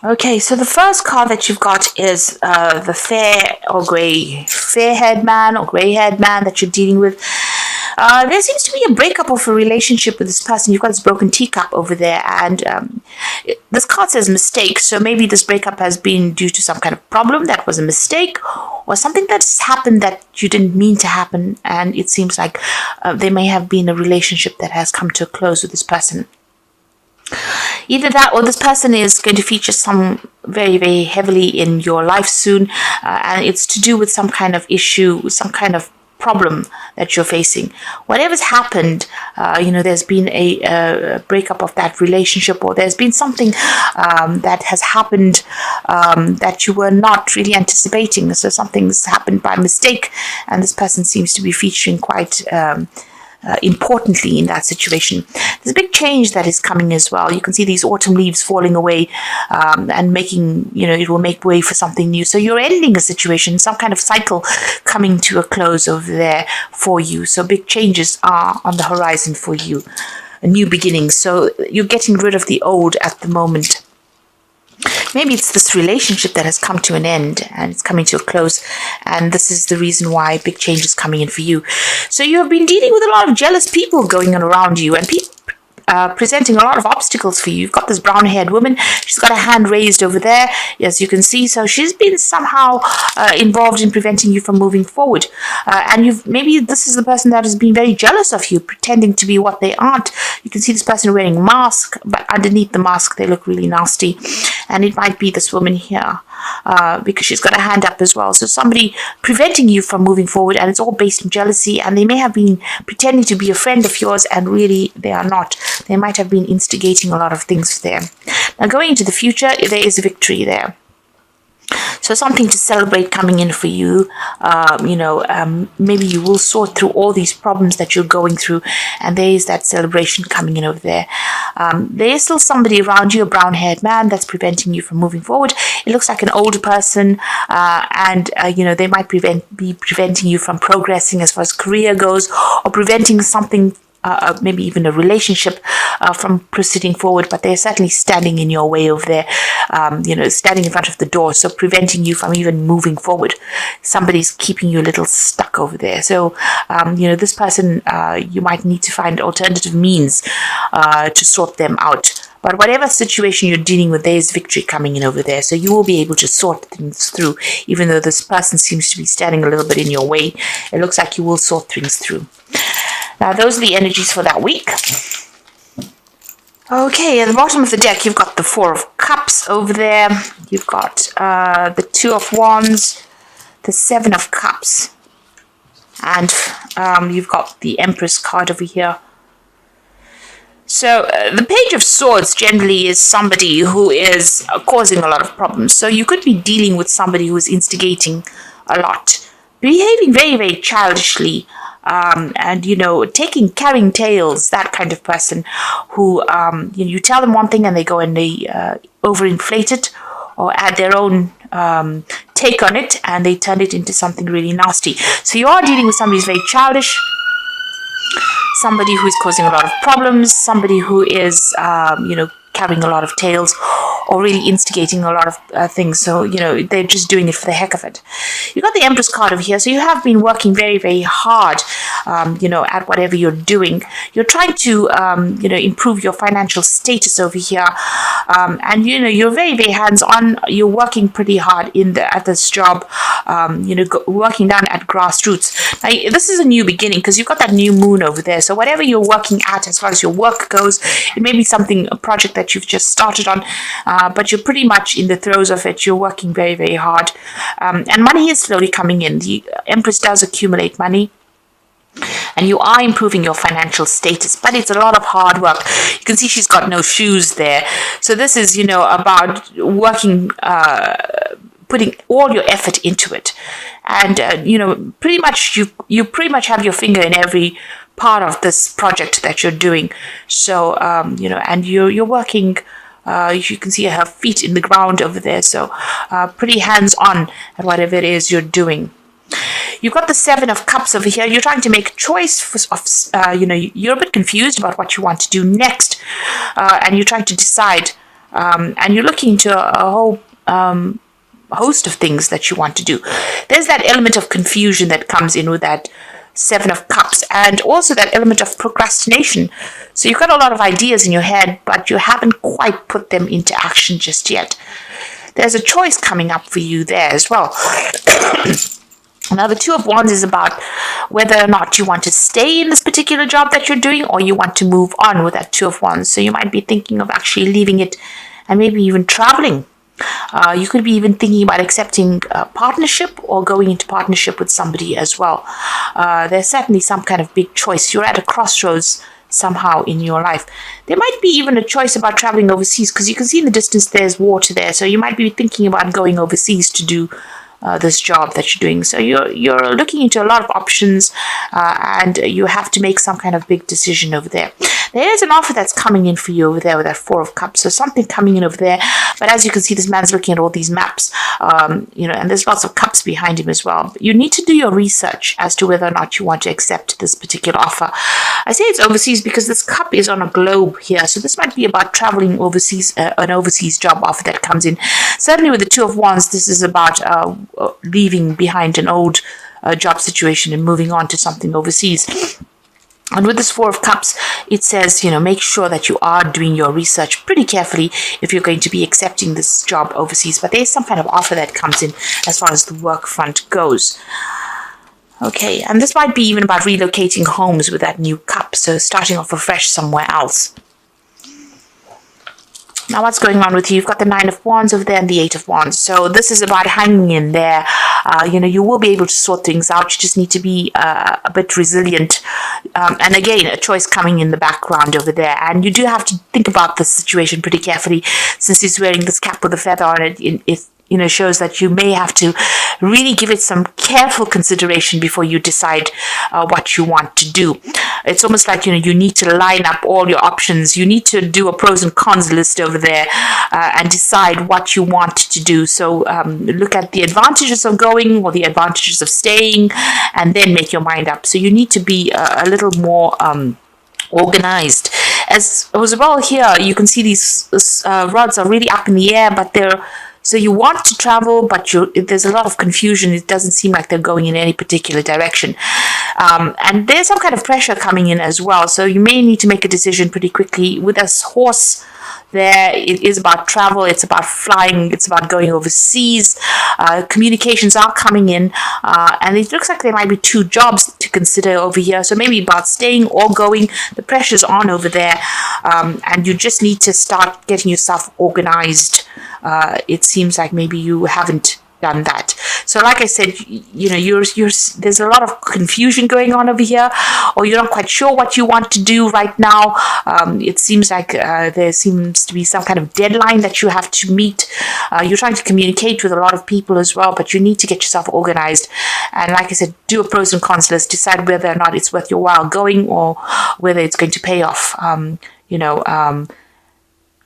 Okay, so the first card that you've got is the fair-haired man or grey-haired man that you're dealing with. There seems to be a breakup of a relationship with this person. You've got this broken teacup over there, and this card says mistake. So maybe this breakup has been due to some kind of problem that was a mistake, or something that's happened that you didn't mean to happen. And it seems like there may have been a relationship that has come to a close with this person. Either that or this person is going to feature some very, very heavily in your life soon, and it's to do with some kind of issue, some kind of problem that you're facing. Whatever's happened, there's been a breakup of that relationship, or there's been something that has happened that you were not really anticipating. So something's happened by mistake, and this person seems to be featuring quite importantly in that situation. There's a big change that is coming as well. You can see these autumn leaves falling away and making, it will make way for something new. So you're ending a situation, some kind of cycle coming to a close over there for you. So big changes are on the horizon for you, a new beginning. So you're getting rid of the old at the moment. Maybe it's this relationship that has come to an end and it's coming to a close, and this is the reason why big change is coming in for you. So you have been dealing with a lot of jealous people going on around you, and people presenting a lot of obstacles for you. You've got this brown-haired woman. She's got a hand raised over there, as you can see. So she's been somehow involved in preventing you from moving forward. And maybe this is the person that has been very jealous of you, pretending to be what they aren't. You can see this person wearing a mask, but underneath the mask, they look really nasty. And it might be this woman here, because she's got a hand up as well. So somebody preventing you from moving forward, and it's all based on jealousy. And they may have been pretending to be a friend of yours, and really they are not. They might have been instigating a lot of things there. Now, going into the future, there is victory there. So something to celebrate coming in for you. Maybe you will sort through all these problems that you're going through, and there is that celebration coming in over there. There is still somebody around you, a brown-haired man, that's preventing you from moving forward. It looks like an older person, and they might be preventing you from progressing as far as career goes, or preventing something, maybe even a relationship, from proceeding forward, but they're certainly standing in your way over there, standing in front of the door, so preventing you from even moving forward. Somebody's keeping you a little stuck over there. So, this person, you might need to find alternative means to sort them out. But whatever situation you're dealing with, there is victory coming in over there. So you will be able to sort things through, even though this person seems to be standing a little bit in your way. It looks like you will sort things through. Now, those are the energies for that week. Okay, at the bottom of the deck, you've got the Four of Cups over there. You've got the Two of Wands, the Seven of Cups, and you've got the Empress card over here. So the Page of Swords generally is somebody who is causing a lot of problems. So you could be dealing with somebody who is instigating a lot, behaving very, very childishly, and carrying tales, that kind of person who you tell them one thing and they go and they overinflate it or add their own take on it, and they turn it into something really nasty. So you are dealing with somebody who's very childish, somebody who is causing a lot of problems, somebody who is carrying a lot of tales, or really instigating a lot of things. So, they're just doing it for the heck of it. You've got the Empress card over here. So you have been working very, very hard, at whatever you're doing. You're trying to, improve your financial status over here. And, you're very, very hands-on. You're working pretty hard at this job, working down at grassroots. Now, this is a new beginning because you've got that new moon over there. So whatever you're working at as far as your work goes, it may be a project that you've just started on, but you're pretty much in the throes of it. You're working very, very hard. And money is slowly coming in. The Empress does accumulate money, and you are improving your financial status, but it's a lot of hard work. You can see she's got no shoes there. So this is, about working, putting all your effort into it. And, pretty much you pretty much have your finger in every part of this project that you're doing. So, and you're working, you can see her feet in the ground over there. So pretty hands-on at whatever it is you're doing. You've got the Seven of Cups over here. You're trying to make a choice you're a bit confused about what you want to do next. And you're trying to decide and you're looking into a whole host of things that you want to do. There's that element of confusion that comes in with that Seven of Cups, and also that element of procrastination. So you've got a lot of ideas in your head, but you haven't quite put them into action just yet. There's a choice coming up for you there as well. Now, the Two of Wands is about whether or not you want to stay in this particular job that you're doing, or you want to move on with that Two of Wands. So you might be thinking of actually leaving it and maybe even traveling. You could be even thinking about accepting a partnership or going into partnership with somebody as well. There's certainly some kind of big choice. You're at a crossroads somehow in your life. There might be even a choice about traveling overseas, because you can see in the distance there's water there. So you might be thinking about going overseas to do this job that you're doing. So you're looking into a lot of options, and you have to make some kind of big decision over there. There is an offer that's coming in for you over there with that Four of Cups. So something coming in over there. But as you can see, this man's looking at all these maps, and there's lots of cups behind him as well. But you need to do your research as to whether or not you want to accept this particular offer. I say it's overseas because this cup is on a globe here. So this might be about traveling overseas, an overseas job offer that comes in. Certainly with the Two of Wands, this is about leaving behind an old job situation and moving on to something overseas. And with this Four of Cups, it says, make sure that you are doing your research pretty carefully if you're going to be accepting this job overseas. But there's some kind of offer that comes in as far as the work front goes. Okay, and this might be even about relocating homes with that new cup. So starting off afresh somewhere else. Now, what's going on with you? You've got the Nine of Wands over there and the Eight of Wands. So this is about hanging in there. You will be able to sort things out. You just need to be a bit resilient. And again, a choice coming in the background over there. And you do have to think about the situation pretty carefully, since he's wearing this cap with a feather on it. It shows that you may have to really give it some careful consideration before you decide what you want to do. It's almost like, you need to line up all your options. You need to do a pros and cons list over there and decide what you want to do. So look at the advantages of going or the advantages of staying, and then make your mind up. So you need to be a little more organized. As well here, you can see these rods are really up in the air, but so you want to travel, but there's a lot of confusion. It doesn't seem like they're going in any particular direction. And there's some kind of pressure coming in as well. So you may need to make a decision pretty quickly. With this horse there, it is about travel. It's about flying. It's about going overseas. Communications are coming in. And it looks like there might be two jobs to consider over here. So maybe about staying or going. The pressure's on over there. And you just need to start getting yourself organized. It seems like maybe you haven't done that. So like I said, there's a lot of confusion going on over here, or you're not quite sure what you want to do right now. It seems like there seems to be some kind of deadline that you have to meet. You're trying to communicate with a lot of people as well, but you need to get yourself organized. And like I said, do a pros and cons list, decide whether or not it's worth your while going, or whether it's going to pay off.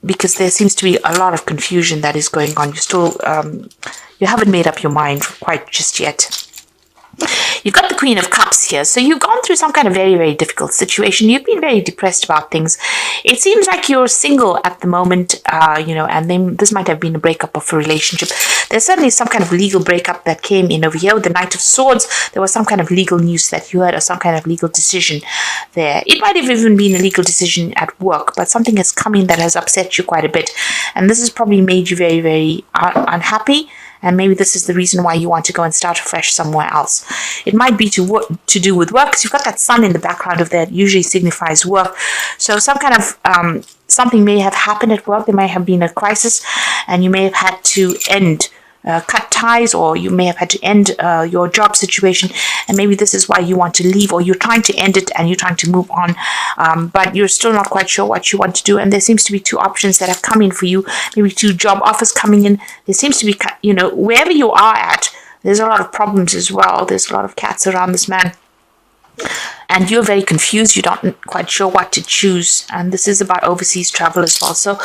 Because there seems to be a lot of confusion that is going on. You haven't made up your mind quite just yet. You've got the Queen of Cups here. So you've gone through some kind of very, very difficult situation. You've been very depressed about things. It seems like you're single at the moment, and then this might have been a breakup of a relationship. There's certainly some kind of legal breakup that came in over here with the Knight of Swords. There was some kind of legal news that you heard, or some kind of legal decision there. It might have even been a legal decision at work, but something has come in that has upset you quite a bit. And this has probably made you very, very unhappy. And maybe this is the reason why you want to go and start afresh somewhere else. It might be to do with work, because you've got that sun in the background of that. It usually signifies work. So some kind of something may have happened at work. There may have been a crisis, and you may have had to cut ties, or you may have had to end your job situation, and maybe this is why you want to leave, or you're trying to end it and you're trying to move on, but you're still not quite sure what you want to do. And there seems to be two options that have come in for you, maybe two job offers coming in. There seems to be, wherever you are at, there's a lot of problems as well. There's a lot of cats around this man. and you're very confused. You're not quite sure what to choose, and this is about overseas travel as well. So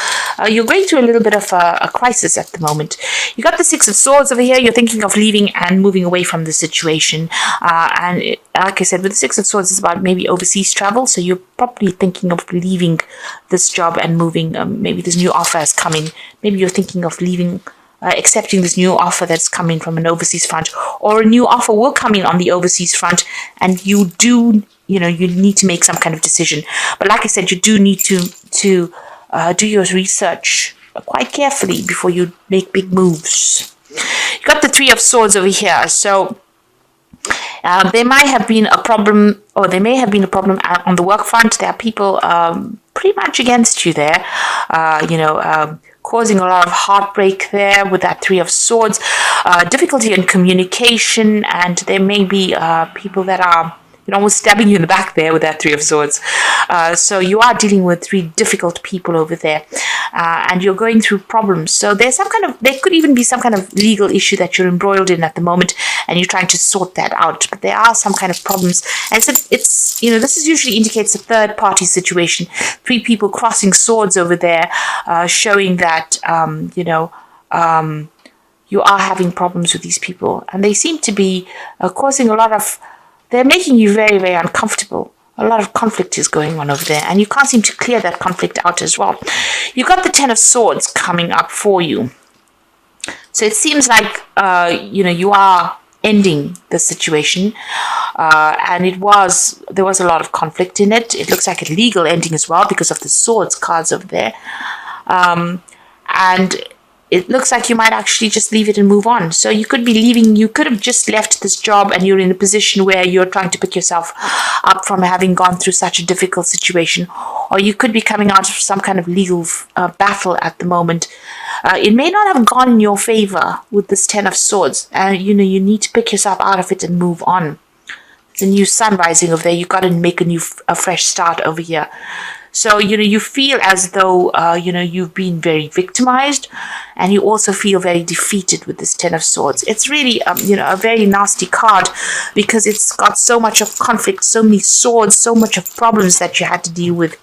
you're going through a little bit of a crisis at the moment. You got the Six of Swords over here. You're thinking of leaving and moving away from the situation, like I said, with the Six of Swords, it's about maybe overseas travel. So you're probably thinking of leaving this job and moving. Maybe this new offer is coming. Maybe you're thinking of leaving, accepting this new offer that's coming from an overseas front, or a new offer will come in on the overseas front, and you need to make some kind of decision. But like I said, you do need to do your research quite carefully before you make big moves. You got the Three of Swords over here, so there might have been a problem, or there may have been a problem on the work front. There are people pretty much against you there, causing a lot of heartbreak there with that Three of Swords, difficulty in communication, and there may be people that are almost stabbing you in the back there with that Three of Swords. So you are dealing with three difficult people over there, and you're going through problems. So there could even be some kind of legal issue that you're embroiled in at the moment, and you're trying to sort that out. But there are some kind of problems, and so this is usually indicates a third party situation. Three people crossing swords over there, showing that you are having problems with these people, and they seem to be causing a lot of. They're making you very, very uncomfortable. A lot of conflict is going on over there, and you can't seem to clear that conflict out as well. You've got the Ten of Swords coming up for you. So it seems like, you are ending the situation, and there was a lot of conflict in it. It looks like a legal ending as well because of the Swords cards over there. And it looks like you might actually just leave it and move on. So you could be leaving, you could have just left this job and you're in a position where you're trying to pick yourself up from having gone through such a difficult situation. Or you could be coming out of some kind of legal battle at the moment. It may not have gone in your favor with this Ten of Swords. And, you need to pick yourself out of it and move on. There's a new sun rising over there. You've got to make a fresh start over here. So, you feel as though, you've been very victimized, and you also feel very defeated with this Ten of Swords. It's really, a very nasty card because it's got so much of conflict, so many swords, so much of problems that you had to deal with.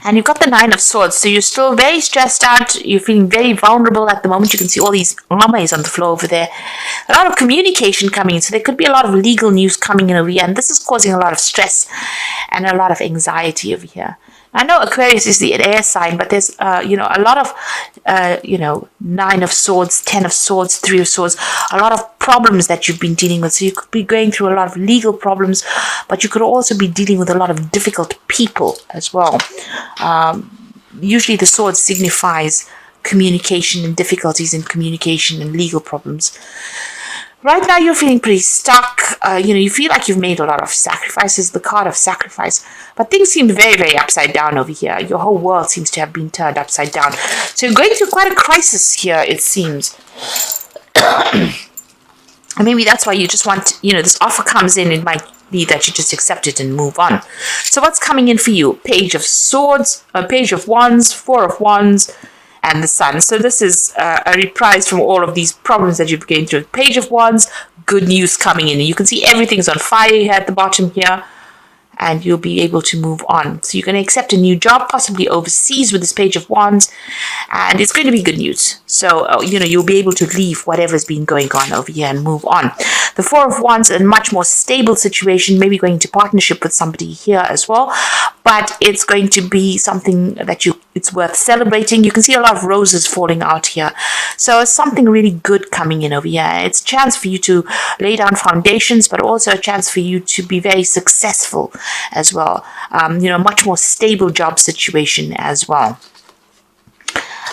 And you've got the Nine of Swords, so you're still very stressed out. You're feeling very vulnerable at the moment. You can see all these armors on the floor over there. A lot of communication coming in, so there could be a lot of legal news coming in over here, and this is causing a lot of stress and a lot of anxiety over here. I know Aquarius is the air sign, but there's, a lot of, Nine of Swords, Ten of Swords, Three of Swords, a lot of problems that you've been dealing with. So you could be going through a lot of legal problems, but you could also be dealing with a lot of difficult people as well. Usually the sword signifies communication and difficulties in communication and legal problems. Right now you're feeling pretty stuck. You feel like you've made a lot of sacrifices, the card of sacrifice. But things seem very, very upside down over here. Your whole world seems to have been turned upside down. So you're going through quite a crisis here, it seems. And maybe that's why you just want, this offer comes in, it might be that you just accept it and move on. So what's coming in for you? Page of Swords, Page of Wands, Four of Wands, and the Sun. So this is a reprise from all of these problems that you've been through. Page of Wands, good news coming in. You can see everything's on fire here at the bottom here, and you'll be able to move on. So you're going to accept a new job, possibly overseas with this Page of Wands, and it's going to be good news. So, you'll be able to leave whatever's been going on over here and move on. The Four of Wands, a much more stable situation, maybe going into partnership with somebody here as well, but it's going to be something that it's worth celebrating. You can see a lot of roses falling out here. So it's something really good coming in over here. It's a chance for you to lay down foundations, but also a chance for you to be very successful as well. Much more stable job situation as well.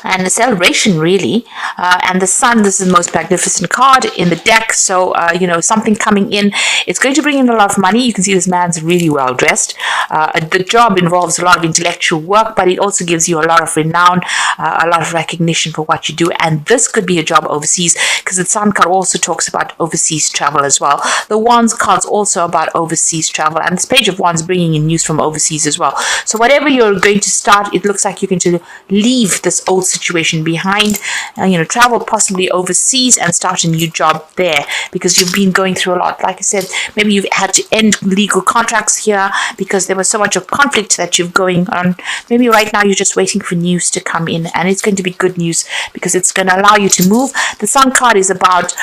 And a celebration, really. And the Sun, this is the most magnificent card in the deck. So, something coming in. It's going to bring in a lot of money. You can see this man's really well dressed. The job involves a lot of intellectual work, but it also gives you a lot of renown, a lot of recognition for what you do. And this could be a job overseas, because the Sun card also talks about overseas travel as well. The Wands card's also about overseas travel. And this Page of Wands bringing in news from overseas as well. So whatever you're going to start, it looks like you're going to leave this old situation behind, travel possibly overseas and start a new job there, because you've been going through a lot. Like I said, maybe you've had to end legal contracts here because there was so much of conflict that you've going on. Maybe right now you're just waiting for news to come in, and it's going to be good news because it's going to allow you to move. The Sun card is about,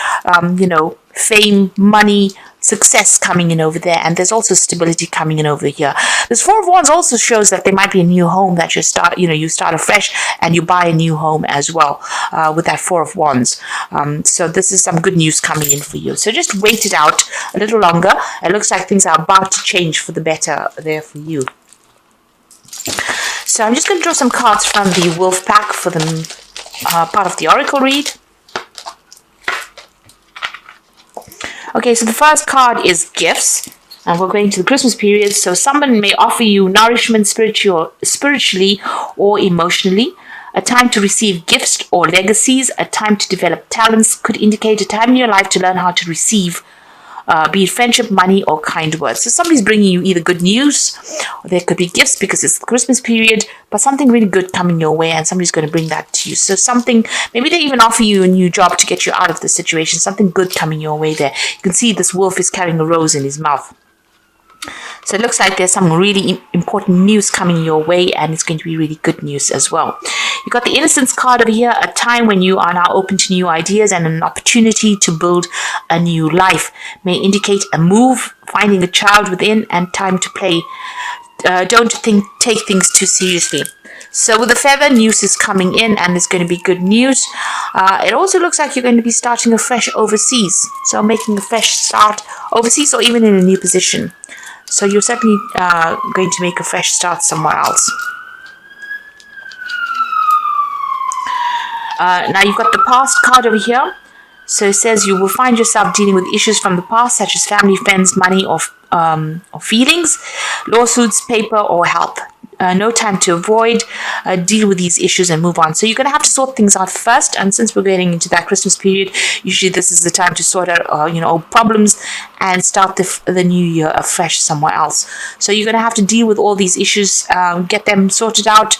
fame, money, success coming in over there, and there's also stability coming in over here. This Four of Wands also shows that there might be a new home that you start afresh and you buy a new home as well, with that Four of Wands. So this is some good news coming in for you. So just wait it out a little longer. It looks like things are about to change for the better there for you. So I'm just going to draw some cards from the Wolf Pack for the part of the Oracle read. Okay, so the first card is gifts, and we're going to the Christmas period. So someone may offer you nourishment spiritually or emotionally, a time to receive gifts or legacies, a time to develop talents, could indicate a time in your life to learn how to receive, be it friendship, money, or kind words. So somebody's bringing you either good news, or there could be gifts because it's the Christmas period, but something really good coming your way, and somebody's going to bring that to you. So something, maybe they even offer you a new job to get you out of the situation, something good coming your way there. You can see this wolf is carrying a rose in his mouth. So it looks like there's some really important news coming your way, and it's going to be really good news as well. You got the Innocence card over here, a time when you are now open to new ideas and an opportunity to build a new life. May indicate a move, finding a child within, and time to play. Don't take things too seriously. So with the Feather, news is coming in, and there's going to be good news. It also looks like you're going to be starting afresh overseas. So making a fresh start overseas, or even in a new position. So you're certainly going to make a fresh start somewhere else. Now you've got the Past card over here. So it says you will find yourself dealing with issues from the past, such as family, friends, money, or feelings, lawsuits, paper, or help. No time to avoid, deal with these issues and move on. So you're going to have to sort things out first, and since we're getting into that Christmas period, usually this is the time to sort out old problems and start the new year afresh somewhere else. So you're going to have to deal with all these issues, get them sorted out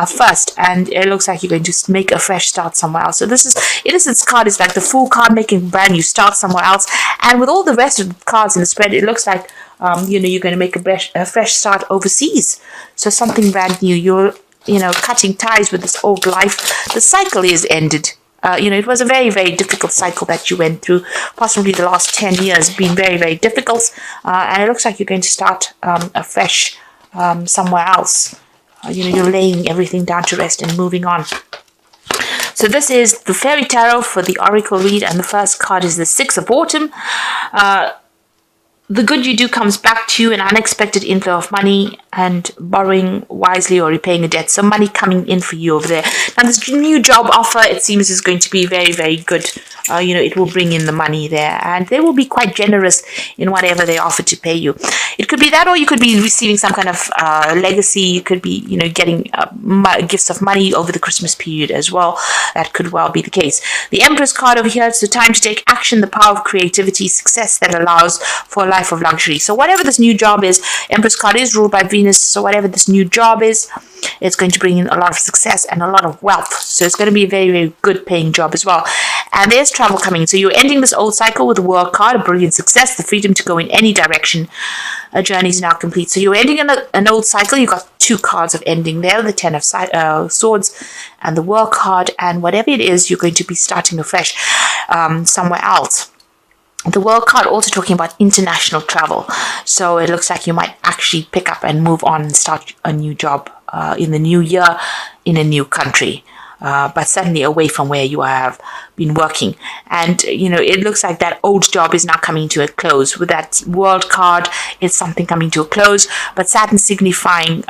first, and it looks like you're going to make a fresh start somewhere else. So this is Innocence card is like the Fool card, making a brand new start somewhere else, and with all the rest of the cards in the spread, it looks like you're going to make a fresh start overseas. So something brand new. You're cutting ties with this old life. The cycle is ended. It was a very, very difficult cycle that you went through. Possibly the last 10 years been very, very difficult. And it looks like you're going to start afresh somewhere else. You're laying everything down to rest and moving on. So this is the Fairy Tarot for the Oracle read, and the first card is the Six of Autumn. The good you do comes back to you, an unexpected inflow of money, and borrowing wisely or repaying a debt. So money coming in for you over there. Now this new job offer, it seems, is going to be very, very good. It will bring in the money there, and they will be quite generous in whatever they offer to pay you. It could be that, or you could be receiving some kind of legacy. You could be, getting gifts of money over the Christmas period as well. That could well be the case. The Empress card over here, it's the time to take action, the power of creativity, success that allows for a life of luxury. So whatever this new job is, Empress card is ruled by Venus, so whatever this new job is, it's going to bring in a lot of success and a lot of wealth. So it's going to be a very, very good paying job as well. And there's travel coming. So you're ending this old cycle with the World card, a brilliant success, the freedom to go in any direction. A journey is now complete. So you're ending an old cycle. You've got two cards of ending there, the Ten of Swords and the World card. And whatever it is, you're going to be starting afresh somewhere else. The World card also talking about international travel. So it looks like you might actually pick up and move on and start a new job in the new year in a new country. But certainly away from where you have been working. And, it looks like that old job is now coming to a close. With that World card, it's something coming to a close. But Saturn signifying,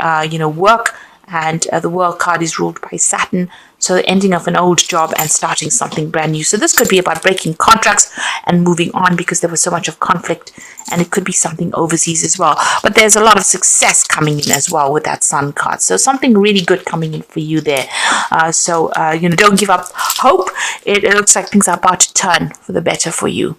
work. And the World card is ruled by Saturn. So the ending of an old job and starting something brand new. So this could be about breaking contracts and moving on because there was so much of conflict. And it could be something overseas as well. But there's a lot of success coming in as well with that Sun card. So something really good coming in for you there. Don't give up hope. It looks like things are about to turn for the better for you.